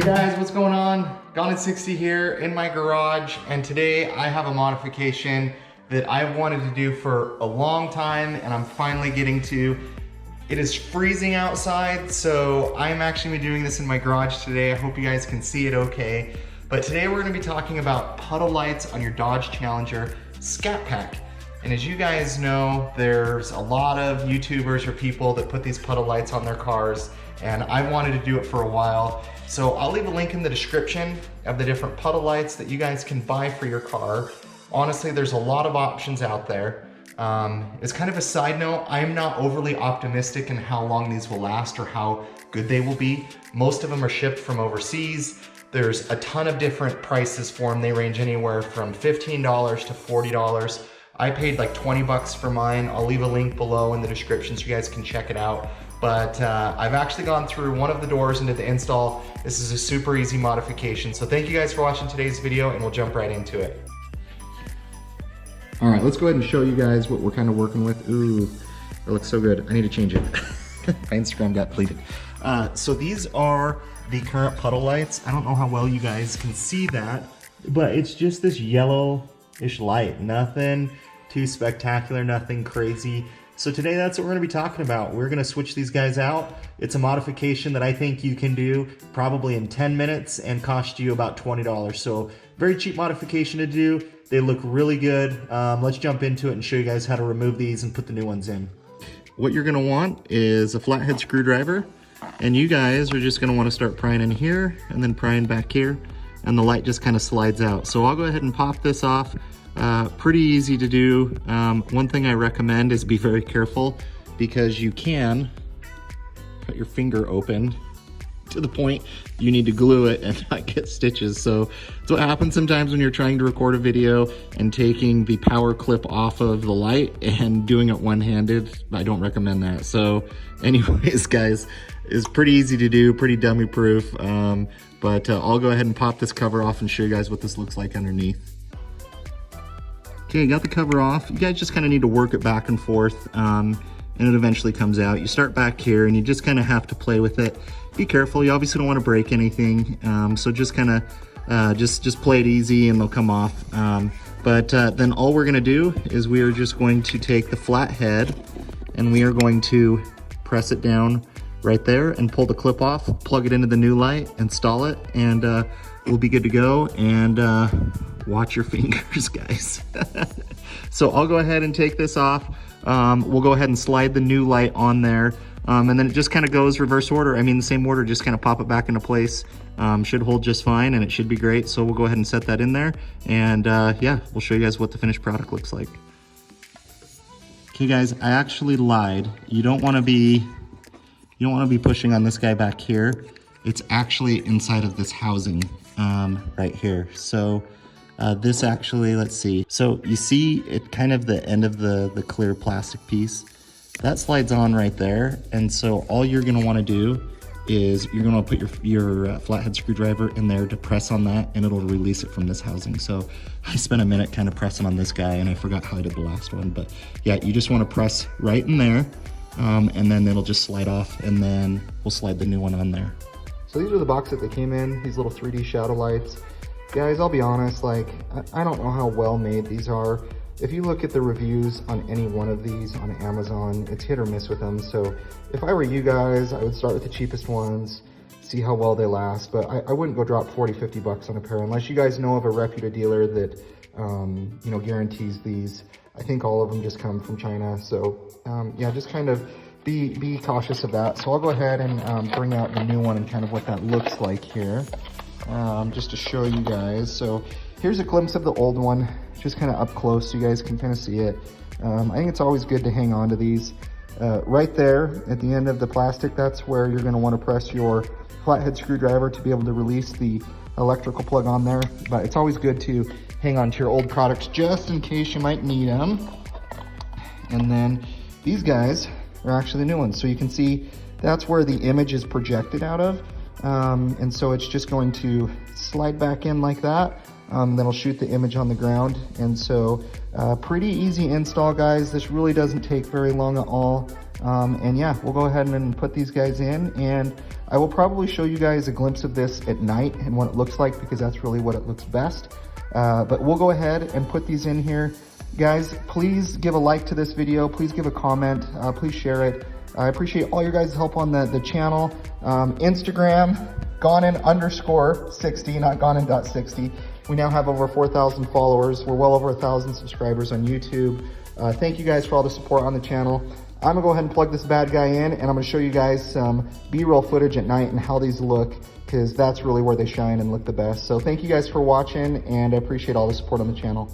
guys, what's going on? Gone at 60 here in my garage, and today I have a modification that I've wanted to do for a long time, and I'm finally getting to. It is freezing outside, so I'm actually doing this in my garage today. I hope you guys can see it okay. But today we're gonna be talking about puddle lights on your Dodge Challenger Scat Pack. And as you guys know, there's a lot of YouTubers or people that put these puddle lights on their cars, and I wanted to do it for a while. So I'll leave a link in the description of the different puddle lights that you guys can buy for your car. Honestly, there's a lot of options out there. As kind of a side note, I'm not overly optimistic in how long these will last or how good they will be. Most of them are shipped from overseas. There's a ton of different prices for them. They range anywhere from $15 to $40. I paid like 20 bucks for mine. I'll leave a link below in the description so you guys can check it out. But I've actually gone through one of the doors and did the install. This is a super easy modification. So thank you guys for watching today's video, and we'll jump right into it. All right, let's go ahead and show you guys what we're kind of working with. Ooh, that looks so good. I need to change it. My Instagram got deleted. So these are the current puddle lights. I don't know how well you guys can see that, but it's just this yellowish light. Nothing too spectacular, nothing crazy. So today that's what we're gonna be talking about. We're gonna switch these guys out. It's a modification that I think you can do probably in 10 minutes and cost you about $20. So very cheap modification to do. They look really good. Let's jump into it and show you guys how to remove these and put the new ones in. What you're gonna want is a flathead screwdriver, and you guys are just gonna wanna start prying in here and then prying back here, and the light just kind of slides out. So I'll go ahead and pop this off. Pretty easy to do. One thing I recommend is be very careful, because you can cut your finger open to the point you need to glue it and not get stitches. So that's what happens sometimes when you're trying to record a video and taking the power clip off of the light and doing it one-handed. I don't recommend that. So anyways, guys, it's pretty easy to do, pretty dummy proof. But I'll go ahead and pop this cover off and show you guys what this looks like underneath. Okay, got the cover off. You guys just kind of need to work it back and forth, and it eventually comes out. You start back here and you just kind of have to play with it. Be careful, you obviously don't want to break anything, so just kind of just play it easy and they'll come off. But then all we're gonna do is we are just going to take the flat head and we are going to press it down right there and pull the clip off, plug it into the new light, install it, and we'll be good to go. And watch your fingers, guys. So I'll go ahead and take this off. We'll go ahead and slide the new light on there. And then it just kind of goes reverse order. I mean, the same order, just kind of pop it back into place. Should hold just fine, and it should be great. So we'll go ahead and set that in there. And yeah, we'll show you guys what the finished product looks like. Okay guys, I actually lied. You don't want to be pushing on this guy back here. It's actually inside of this housing right here. So this actually, let's see. So you see it kind of the end of the clear plastic piece. That slides on right there. And so all you're gonna wanna do is you're gonna put your flathead screwdriver in there to press on that, and it'll release it from this housing. So I spent a minute kind of pressing on this guy, and I forgot how I did the last one. But yeah, you just wanna press right in there, and then it'll just slide off, and then we'll slide the new one on there. So these are the box that they came in, these little 3D shadow lights. Guys, I'll be honest, like, I don't know how well made these are. If you look at the reviews on any one of these on Amazon, it's hit or miss with them. So if I were you guys, I would start with the cheapest ones, see how well they last. But I wouldn't go drop 40, 50 bucks on a pair unless you guys know of a reputed dealer that, you know, guarantees these. I think all of them just come from China. So yeah, just kind of be cautious of that. So I'll go ahead and bring out the new one and kind of what that looks like here. Just to show you guys. So here's a glimpse of the old one, just kind of up close so you guys can kind of see it. I think it's always good to hang on to these. Right there at the end of the plastic, that's where you're going to want to press your flathead screwdriver to be able to release the electrical plug on there. But it's always good to hang on to your old products just in case you might need them. And then these guys are actually the new ones. So you can see that's where the image is projected out of. And so it's just going to slide back in like that. Then I'll shoot the image on the ground. And so pretty easy install, guys. This really doesn't take very long at all. And yeah, we'll go ahead and put these guys in, and I will probably show you guys a glimpse of this at night and what it looks like, because that's really what it looks best. But we'll go ahead and put these in here. Guys, please give a like to this video. Please give a comment. Please share it. I appreciate all your guys' help on the channel. Instagram, Gonin_60, not Gonin.60. We now have over 4,000 followers. We're well over 1,000 subscribers on YouTube. Thank you guys for all the support on the channel. I'm gonna go ahead and plug this bad guy in, and I'm gonna show you guys some B-roll footage at night and how these look, because that's really where they shine and look the best. So thank you guys for watching, and I appreciate all the support on the channel.